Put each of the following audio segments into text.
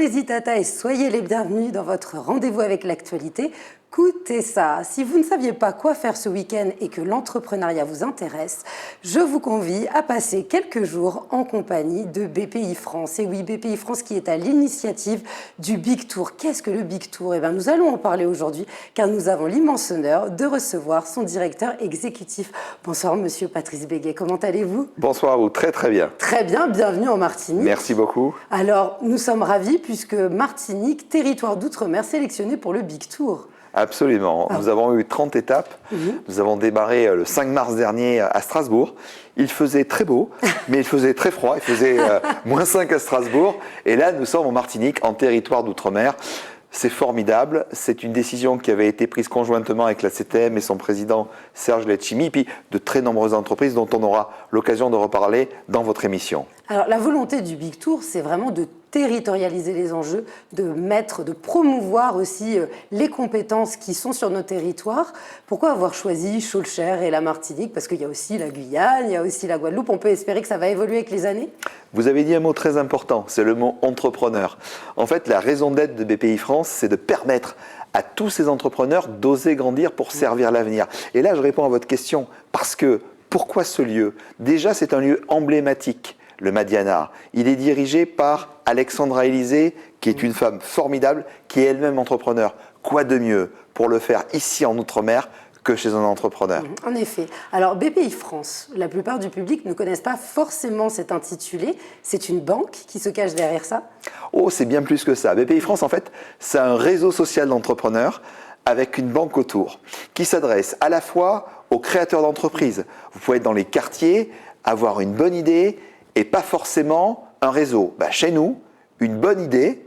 les Zitata et soyez les bienvenus dans votre rendez-vous avec l'actualité. Écoutez ça, si vous ne saviez pas quoi faire ce week-end et que l'entrepreneuriat vous intéresse, je vous convie à passer quelques jours en compagnie de BPI France. Et oui, BPI France qui est à l'initiative du Big Tour. Qu'est-ce que le Big Tour? Eh bien, nous allons en parler aujourd'hui car nous avons l'immense honneur de recevoir son directeur exécutif. Bonsoir Monsieur Patrice Béguet, comment allez-vous? Bonsoir à vous, très très bien. Très bien, bienvenue en Martinique. Merci beaucoup. Alors, nous sommes ravis puisque Martinique, territoire d'outre-mer sélectionné pour le Big Tour. Absolument. Nous avons eu 30 étapes. Nous avons démarré le 5 mars dernier à Strasbourg. Il faisait très beau, mais il faisait très froid. Il faisait -5 à Strasbourg. Et là, nous sommes en Martinique, en territoire d'outre-mer. C'est formidable. C'est une décision qui avait été prise conjointement avec la CTM et son président Serge Letchimy, puis de très nombreuses entreprises dont on aura l'occasion de reparler dans votre émission. Alors, la volonté du Big Tour, c'est vraiment de territorialiser les enjeux, de promouvoir aussi les compétences qui sont sur nos territoires. Pourquoi avoir choisi Schœlcher et la Martinique? Parce qu'il y a aussi la Guyane, il y a aussi la Guadeloupe. On peut espérer que ça va évoluer avec les années? Vous avez dit un mot très important, c'est le mot entrepreneur. En fait, la raison d'être de BPI France, c'est de permettre à tous ces entrepreneurs d'oser grandir pour servir l'avenir. Et là, je réponds à votre question, parce que pourquoi ce lieu? Déjà, c'est un lieu emblématique. Le Madiana. Il est dirigé par Alexandra Élysée, qui est une femme formidable, qui est elle-même entrepreneur. Quoi de mieux pour le faire ici en Outre-mer que chez un entrepreneur? En effet. Alors BPI France, la plupart du public ne connaissent pas forcément cet intitulé. C'est une banque qui se cache derrière ça? Oh, c'est bien plus que ça. BPI France, en fait, c'est un réseau social d'entrepreneurs avec une banque autour, qui s'adresse à la fois aux créateurs d'entreprises. Vous pouvez être dans les quartiers, avoir une bonne idée, et pas forcément un réseau. Chez nous, une bonne idée,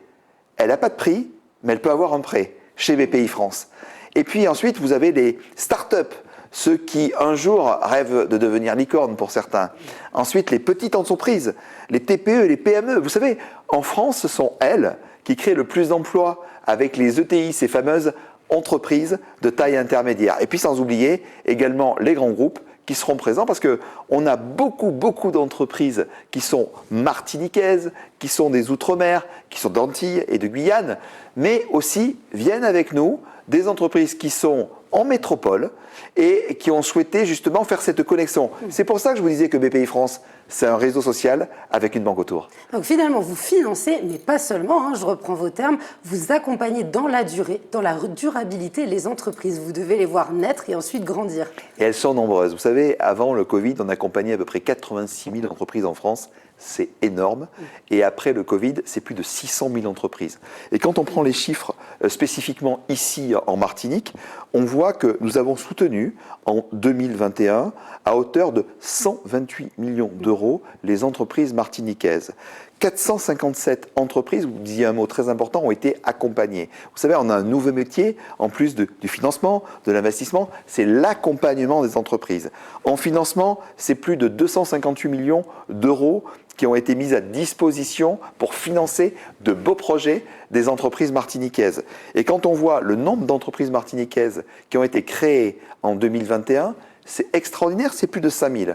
elle n'a pas de prix, mais elle peut avoir un prêt chez BPI France. Et puis ensuite, vous avez les start-up, ceux qui un jour rêvent de devenir licorne pour certains. Ensuite, les petites entreprises, les TPE et les PME. Vous savez, en France, ce sont elles qui créent le plus d'emplois avec les ETI, ces fameuses entreprises de taille intermédiaire. Et puis sans oublier également les grands groupes qui seront présents parce qu'on a beaucoup d'entreprises qui sont martiniquaises, qui sont des Outre-mer, qui sont d'Antilles et de Guyane, mais aussi viennent avec nous des entreprises qui sont en métropole et qui ont souhaité justement faire cette connexion. C'est pour ça que je vous disais que BPI France, c'est un réseau social avec une banque autour. Donc finalement, vous financez, mais pas seulement, je reprends vos termes, vous accompagnez dans la durée, dans la durabilité les entreprises. Vous devez les voir naître et ensuite grandir. Et elles sont nombreuses. Vous savez, avant le Covid, on accompagnait à peu près 86 000 entreprises en France. C'est énorme. Et après le Covid, c'est plus de 600 000 entreprises. Et quand on prend les chiffres spécifiquement ici en Martinique, on voit que nous avons soutenu en 2021 à hauteur de 128 millions d'euros les entreprises martiniquaises. 457 entreprises, vous disiez un mot très important, ont été accompagnées. Vous savez, on a un nouveau métier, en plus du financement, de l'investissement, c'est l'accompagnement des entreprises. En financement, c'est plus de 258 millions d'euros qui ont été mises à disposition pour financer de beaux projets des entreprises martiniquaises. Et quand on voit le nombre d'entreprises martiniquaises qui ont été créées en 2021, c'est extraordinaire, c'est plus de 5 000.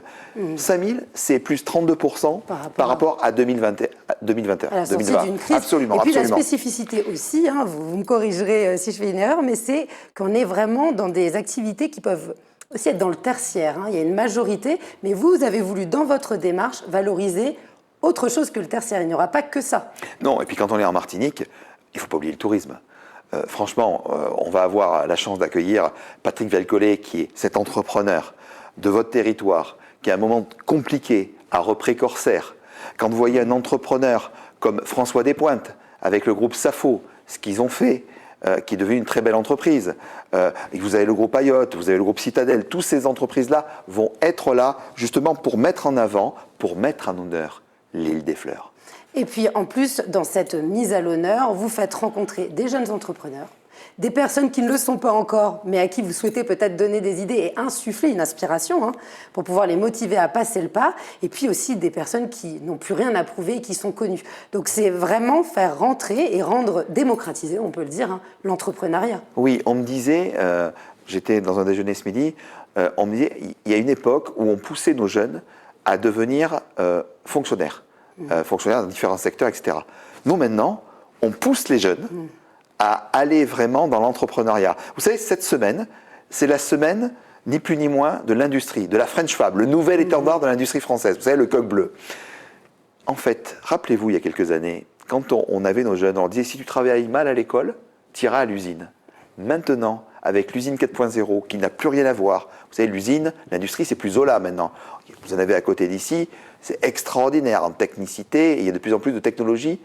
5 000, c'est plus 32% par rapport à 2021. À la sortie d'une crise. Absolument, et puis absolument. La spécificité aussi, vous me corrigerez si je fais une erreur, mais c'est qu'on est vraiment dans des activités qui peuvent aussi être dans le tertiaire. Il y a une majorité, mais vous avez voulu, dans votre démarche, valoriser autre chose que le tertiaire. Il n'y aura pas que ça. Non, et puis quand on est en Martinique, il ne faut pas oublier le tourisme. Franchement, on va avoir la chance d'accueillir Patrick Velcollet, qui est cet entrepreneur de votre territoire, qui a un moment compliqué à Repré-Corsaire. Quand vous voyez un entrepreneur comme François Despointes, avec le groupe Safo, ce qu'ils ont fait, qui est devenu une très belle entreprise. Et vous avez le groupe Ayotte, vous avez le groupe Citadel, toutes ces entreprises-là vont être là justement pour mettre en avant, pour mettre en honneur l'île des Fleurs. Et puis en plus, dans cette mise à l'honneur, vous faites rencontrer des jeunes entrepreneurs, des personnes qui ne le sont pas encore, mais à qui vous souhaitez peut-être donner des idées et insuffler une inspiration pour pouvoir les motiver à passer le pas, et puis aussi des personnes qui n'ont plus rien à prouver et qui sont connues. Donc c'est vraiment faire rentrer et rendre démocratisé, on peut le dire, l'entrepreneuriat. Oui, on me disait, j'étais dans un déjeuner ce midi, on me disait, il y a une époque où on poussait nos jeunes à devenir fonctionnaires dans différents secteurs, etc. Nous, maintenant, on pousse les jeunes à aller vraiment dans l'entrepreneuriat. Vous savez, cette semaine, c'est la semaine, ni plus ni moins, de l'industrie, de la French Fab, le nouvel étendard de l'industrie française. Vous savez, le coq bleu. En fait, rappelez-vous, il y a quelques années, quand on avait nos jeunes, on leur disait, si tu travailles mal à l'école, tu iras à l'usine. Maintenant, avec l'usine 4.0, qui n'a plus rien à voir, vous savez, l'usine, l'industrie, c'est plus Zola maintenant. Vous en avez à côté d'ici, c'est extraordinaire en technicité, et il y a de plus en plus de technologies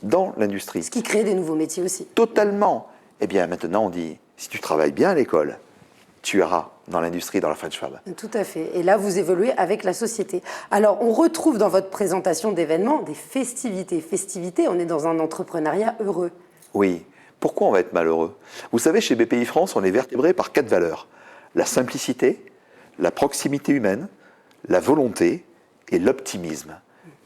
dans l'industrie. Ce qui crée des nouveaux métiers aussi. Totalement. Eh bien, maintenant, on dit, si tu travailles bien à l'école, tu iras dans l'industrie, dans la French Fab. Tout à fait. Et là, vous évoluez avec la société. Alors, on retrouve dans votre présentation d'événements des festivités. Festivités, on est dans un entrepreneuriat heureux. Oui. Pourquoi on va être malheureux? Vous savez, chez BPI France, on est vertébré par 4 valeurs. La simplicité, la proximité humaine, la volonté et l'optimisme.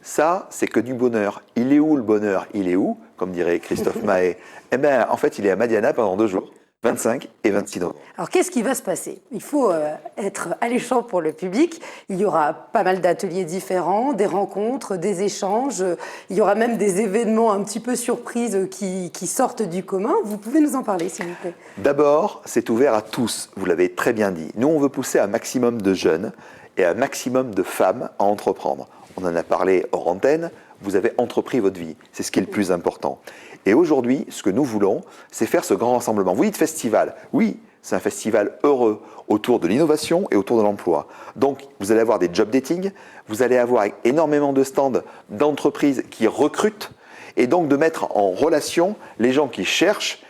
Ça, c'est que du bonheur. Il est où le bonheur? Il est où? Comme dirait Christophe Mahé. Eh bien, en fait, il est à Madiana pendant 2 jours, 25 et 26 novembre. Alors, qu'est-ce qui va se passer? Il faut être alléchant pour le public. Il y aura pas mal d'ateliers différents, des rencontres, des échanges. Il y aura même des événements un petit peu surprises qui sortent du commun. Vous pouvez nous en parler, s'il vous plaît? D'abord, c'est ouvert à tous, vous l'avez très bien dit. Nous, on veut pousser un maximum de jeunes et un maximum de femmes à entreprendre. On en a parlé hors antenne, vous avez entrepris votre vie. C'est ce qui est le plus important. Et aujourd'hui, ce que nous voulons, c'est faire ce grand rassemblement. Vous dites festival. Oui, c'est un festival heureux autour de l'innovation et autour de l'emploi. Donc, vous allez avoir des job dating, vous allez avoir énormément de stands d'entreprises qui recrutent et donc de mettre en relation les gens qui cherchent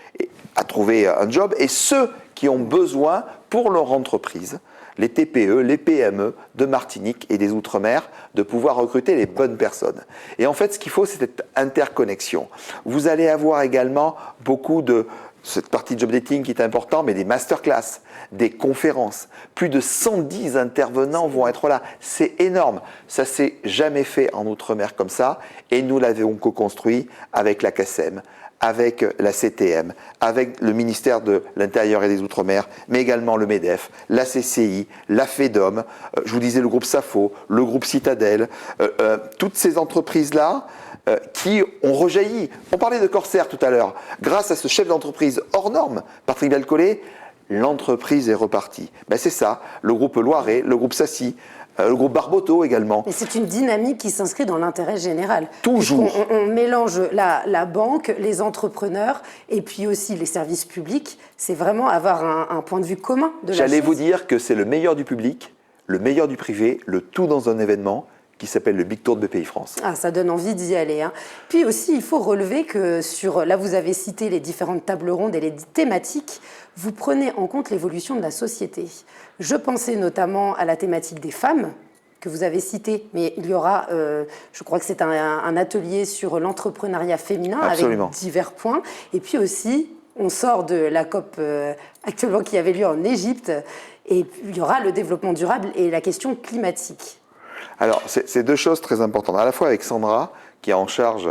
à trouver un job et ceux qui ont besoin pour leur entreprise, les TPE, les PME de Martinique et des Outre-mer, de pouvoir recruter les bonnes personnes. Et en fait, ce qu'il faut, c'est cette interconnexion. Vous allez avoir également beaucoup de cette partie de job dating qui est importante, mais des masterclass, des conférences. Plus de 110 intervenants vont être là. C'est énorme. Ça ne s'est jamais fait en Outre-mer comme ça. Et nous l'avons co-construit avec la CACEM, avec la CTM, avec le ministère de l'Intérieur et des Outre-mer, mais également le MEDEF, la CCI, la FEDOM, je vous disais le groupe SAFO, le groupe Citadel, toutes ces entreprises-là qui ont rejailli. On parlait de Corsair tout à l'heure. Grâce à ce chef d'entreprise hors norme, Patrick Belcollet, l'entreprise est repartie. Ben c'est ça, le groupe Loiret, le groupe Sassi, le groupe Barboteau également. Et c'est une dynamique qui s'inscrit dans l'intérêt général. Toujours. On mélange la banque, les entrepreneurs et puis aussi les services publics. C'est vraiment avoir un point de vue commun de la chose. J'allais vous dire que c'est le meilleur du public, le meilleur du privé, le tout dans un événement qui s'appelle le Big Tour de BPI France. Ah, ça donne envie d'y aller. Hein. Puis aussi, il faut relever que là vous avez cité les différentes tables rondes et les thématiques, vous prenez en compte l'évolution de la société. Je pensais notamment à la thématique des femmes, que vous avez citée, mais il y aura, je crois que c'est un atelier sur l'entrepreneuriat féminin. Absolument. Avec divers points. Et puis aussi, on sort de la COP actuellement qui avait lieu en Égypte, et il y aura le développement durable et la question climatique. Alors, c'est 2 choses très importantes. À la fois avec Sandra, qui est en charge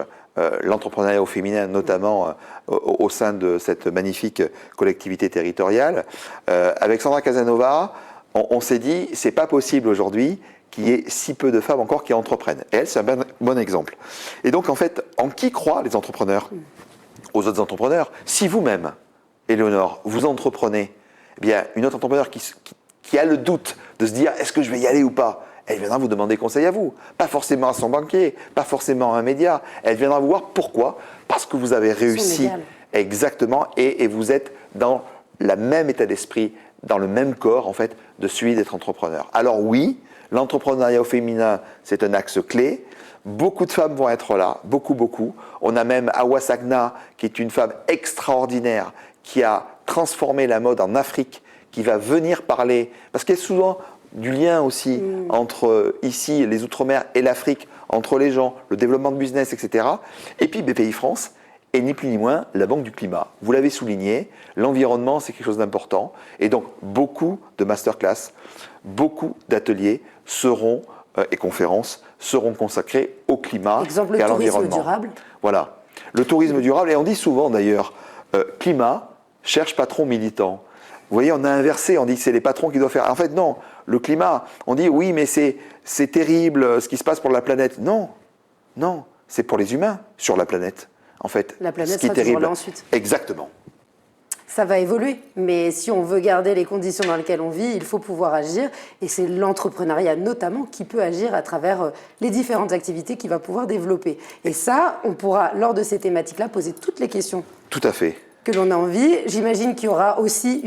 l'entrepreneuriat au féminin, notamment au sein de cette magnifique collectivité territoriale. Avec Sandra Casanova, on s'est dit, c'est pas possible aujourd'hui qu'il y ait si peu de femmes encore qui entreprennent. Et elle, c'est un bon exemple. Et donc, en fait, en qui croient les entrepreneurs? Aux autres entrepreneurs. Si vous-même, Éléonore, vous entreprenez, eh bien, une autre entrepreneur qui a le doute de se dire, est-ce que je vais y aller ou pas? Elle viendra vous demander conseil à vous, pas forcément à son banquier, pas forcément à un média. Elle viendra vous voir. Pourquoi? Parce que vous avez réussi exactement et vous êtes dans le même état d'esprit, dans le même corps en fait de celui d'être entrepreneur. Alors oui, l'entrepreneuriat au féminin, c'est un axe clé. Beaucoup de femmes vont être là, beaucoup. On a même Awa Sagna, qui est une femme extraordinaire, qui a transformé la mode en Afrique, qui va venir parler, parce qu'il y a souvent du lien aussi entre ici, les Outre-mer et l'Afrique, entre les gens, le développement de business, etc. Et puis BPI France, et ni plus ni moins la Banque du Climat. Vous l'avez souligné, l'environnement c'est quelque chose d'important. Et donc beaucoup de masterclass, beaucoup d'ateliers et conférences seront consacrés au climat et à l'environnement. Le tourisme durable. Voilà, le tourisme durable. Et on dit souvent d'ailleurs, climat cherche patron militant. Vous voyez, on a inversé, on dit que c'est les patrons qui doivent faire. En fait, non, le climat, on dit oui, mais c'est terrible ce qui se passe pour la planète. Non, c'est pour les humains sur la planète. En fait, La planète ce qui est sera toujours terrible. là ensuite. Exactement. Ça va évoluer, mais si on veut garder les conditions dans lesquelles on vit, il faut pouvoir agir. Et c'est l'entrepreneuriat notamment qui peut agir à travers les différentes activités qu'il va pouvoir développer. Et ça, on pourra, lors de ces thématiques-là, poser toutes les questions Tout à fait. que l'on a envie. J'imagine qu'il y aura aussi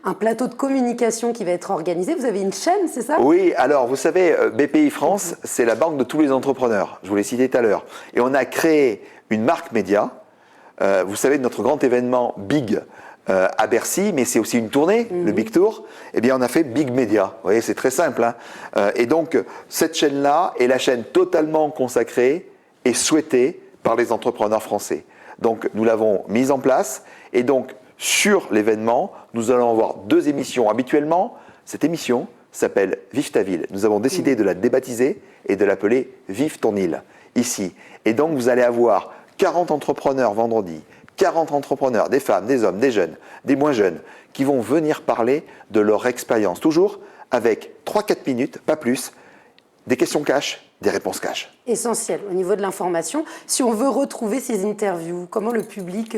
un plateau de communication qui va être organisé. Vous avez une chaîne, c'est ça? Oui, alors vous savez, BPI France, c'est la banque de tous les entrepreneurs. Je vous l'ai cité tout à l'heure. Et on a créé une marque média. Vous savez, notre grand événement Big à Bercy, mais c'est aussi une tournée, le Big Tour. Eh bien, on a fait Big Media. Vous voyez, c'est très simple. Hein. Et donc, cette chaîne-là est la chaîne totalement consacrée et souhaitée par les entrepreneurs français. Donc, nous l'avons mise en place. Et donc, sur l'événement, nous allons avoir 2 émissions. Habituellement, cette émission s'appelle Vive ta ville. Nous avons décidé de la débaptiser et de l'appeler Vive ton île, ici. Et donc, vous allez avoir 40 entrepreneurs vendredi, 40 entrepreneurs, des femmes, des hommes, des jeunes, des moins jeunes, qui vont venir parler de leur expérience, toujours avec 3-4 minutes, pas plus, des questions cash, des réponses cash. Essentiel au niveau de l'information. Si on veut retrouver ces interviews, comment le public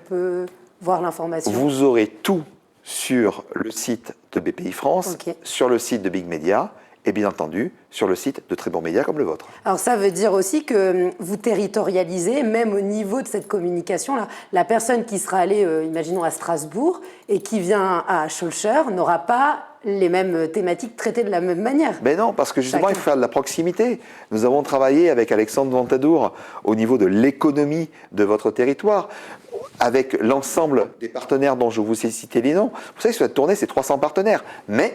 peut voir l'information? Vous aurez tout sur le site de BPI France, sur le site de Big Media, et bien entendu sur le site de très bons médias comme le vôtre. Alors ça veut dire aussi que vous territorialisez, même au niveau de cette communication-là. La personne qui sera allée, imaginons, à Strasbourg et qui vient à Schœlcher n'aura pas les mêmes thématiques traitées de la même manière. Mais non, parce que justement, il faut faire de la proximité. Nous avons travaillé avec Alexandre Ventadour au niveau de l'économie de votre territoire, avec l'ensemble des partenaires dont je vous ai cité les noms. Vous savez, sur cette tournée, c'est 300 partenaires. Mais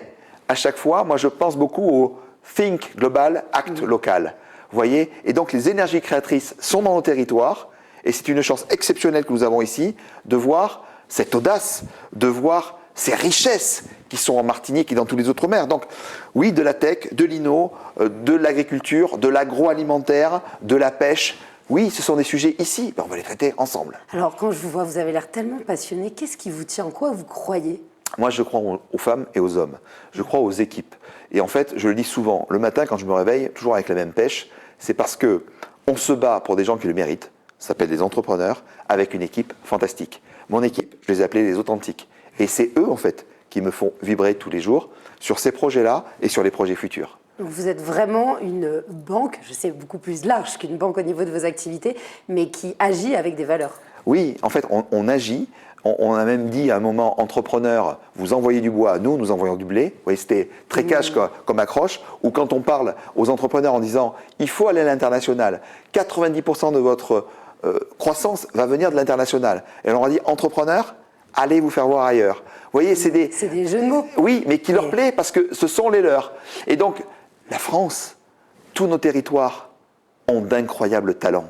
à chaque fois, moi, je pense beaucoup au Think Global, Act Local. Vous voyez? Et donc, les énergies créatrices sont dans nos territoires. Et c'est une chance exceptionnelle que nous avons ici de voir cette audace, de voir ces richesses qui sont en Martinique et dans tous les autres mers. Donc, oui, de la tech, de l'inno, de l'agriculture, de l'agroalimentaire, de la pêche. Oui, ce sont des sujets ici. Ben, on va les traiter ensemble. Alors, quand je vous vois, vous avez l'air tellement passionné. Qu'est-ce qui vous tient? En quoi vous croyez? Moi, je crois aux femmes et aux hommes. Je crois aux équipes. Et en fait, je le dis souvent, le matin, quand je me réveille, toujours avec la même pêche, c'est parce que on se bat pour des gens qui le méritent. Ça s'appelle des entrepreneurs, avec une équipe fantastique. Mon équipe, je les ai appelés les authentiques. Et c'est eux, en fait, qui me font vibrer tous les jours sur ces projets-là et sur les projets futurs. Donc vous êtes vraiment une banque, je sais, beaucoup plus large qu'une banque au niveau de vos activités, mais qui agit avec des valeurs. Oui, en fait, on agit. On a même dit à un moment, entrepreneur, vous envoyez du bois, nous envoyons du blé. Vous voyez, c'était très cash comme accroche. Ou quand on parle aux entrepreneurs en disant, il faut aller à l'international, 90% de votre croissance va venir de l'international. Et on leur a dit, entrepreneur, allez vous faire voir ailleurs. Vous voyez, c'est des jeux de mots. Oui, mais qui leur plaît parce que ce sont les leurs. Et donc, la France, tous nos territoires ont d'incroyables talents.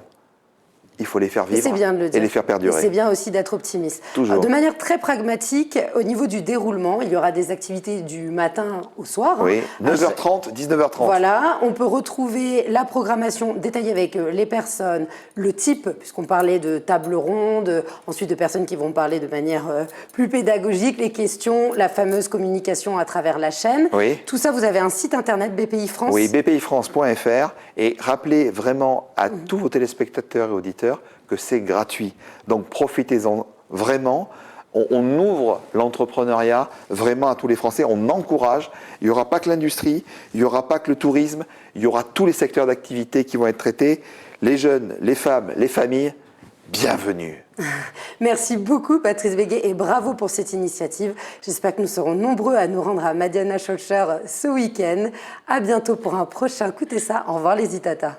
Il faut les faire vivre et les faire perdurer. C'est bien aussi d'être optimiste. Toujours. De manière très pragmatique, au niveau du déroulement, il y aura des activités du matin au soir. Oui, 9h30, 19h30. Voilà, on peut retrouver la programmation détaillée avec les personnes, le type, puisqu'on parlait de table ronde, ensuite de personnes qui vont parler de manière plus pédagogique, les questions, la fameuse communication à travers la chaîne. Oui. Tout ça, vous avez un site internet BPI France. Oui, bpifrance.fr. Et rappelez vraiment à tous vos téléspectateurs et auditeurs que c'est gratuit. Donc profitez-en vraiment. On ouvre l'entrepreneuriat vraiment à tous les Français. On encourage. Il n'y aura pas que l'industrie, il n'y aura pas que le tourisme, il y aura tous les secteurs d'activité qui vont être traités. Les jeunes, les femmes, les familles, bienvenue. Merci beaucoup Patrice Béguet et bravo pour cette initiative. J'espère que nous serons nombreux à nous rendre à Madiana Schœlcher ce week-end. À bientôt pour un prochain Écoutez ça. Au revoir les Itata.